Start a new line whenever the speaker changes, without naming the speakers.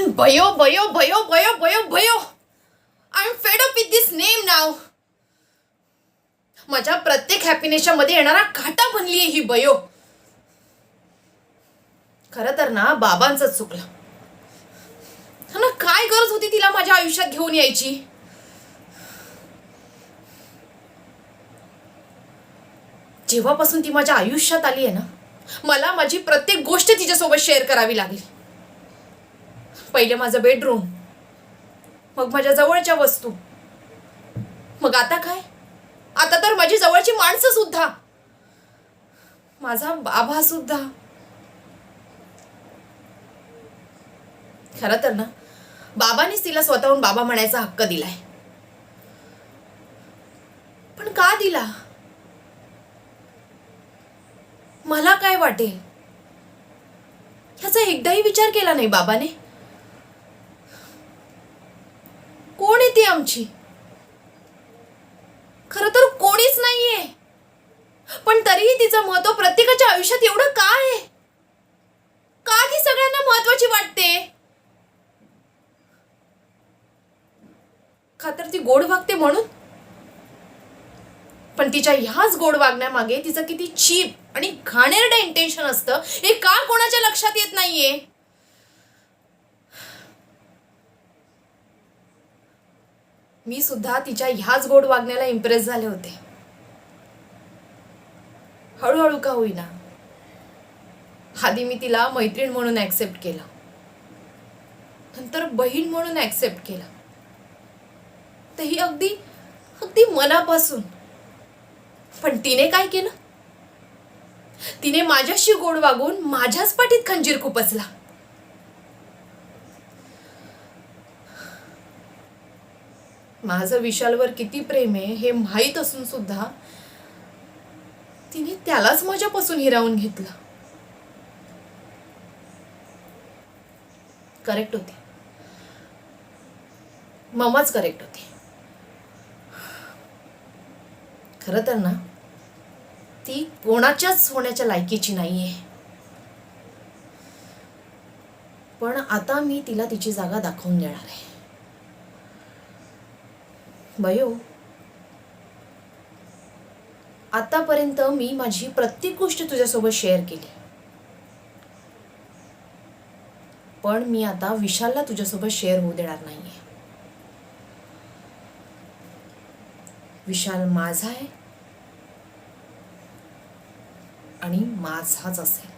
भयो भयो भयो भयो भयो भयो I am fed up with this name नाव. माझ्या प्रत्येक हॅपीनेसच्या मध्ये येणारा काटा बनली आहे ही भयो. खरं तर ना बाबांचं चुकलं ना. काय गरज होती तिला माझ्या आयुष्यात घेऊन यायची. जेव्हापासून ती माझ्या आयुष्यात आली आहे ना, मला माझी प्रत्येक गोष्ट तिच्यासोबत शेअर करावी लागली. पहिले माझं बेडरूम, मग माझ्या जवळच्या वस्तू, मग आता काय, आता तर माझी जवळची माणसं सुद्धा, माझा बाबा सुद्धा. खरं तर ना बाबांनीच तिला स्वतःहून बाबा म्हणायचा हक्क दिलाय. पण का दिला? मला काय वाटेल ह्याचा एकदाही विचार केला नाही बाबाने. कोण आहे ती आमची? खरं तर कोणीच नाहीये, पण तरीही तिचं महत्व प्रत्येकाच्या आयुष्यात एवढं का आहे? का ती सगळ्यांना महत्वाची वाटते? का तर ती गोड वागते म्हणून? पण तिच्या ह्याच गोड वागण्यामागे तिचं किती चीप आणि घाणेरडं इंटेन्शन असतं हे का कोणाच्या लक्षात येत नाहीये? मी सुद्धा तिच्या ह्याच गोड वागण्याला इम्प्रेस झाले होते. हळूहळू का होईना. आधी मी तिला मैत्रीण म्हणून ऍक्सेप्ट केलं, नंतर बहीण म्हणून ऍक्सेप्ट केलं, तेही अगदी अगदी मनापासून. पण तिने काय केलं? तिने माझ्याशी गोड वागून माझ्याच पाठीत खंजीर खुपसला. माझं विशालवर किती प्रेम आहे हे माहीत असून सुद्धा तिने त्यालाच माझ्यापासून हिरावून घेतलं. करेक्ट होती, मम्माच करेक्ट होती. खरं तर ना ती कोणाच्याच होण्याच्या लायकीची नाहीये. पण आता मी तिला तिची जागा दाखवून देणार आहे. भयो, आतापर्यंत मी माझी प्रत्येक गोष्ट तुझ्यासोबत शेअर केली, पण मी आता विशालला तुझ्यासोबत शेअर होऊ देणार नाहीये. विशाल माझा आहे आणि माझाच असेल.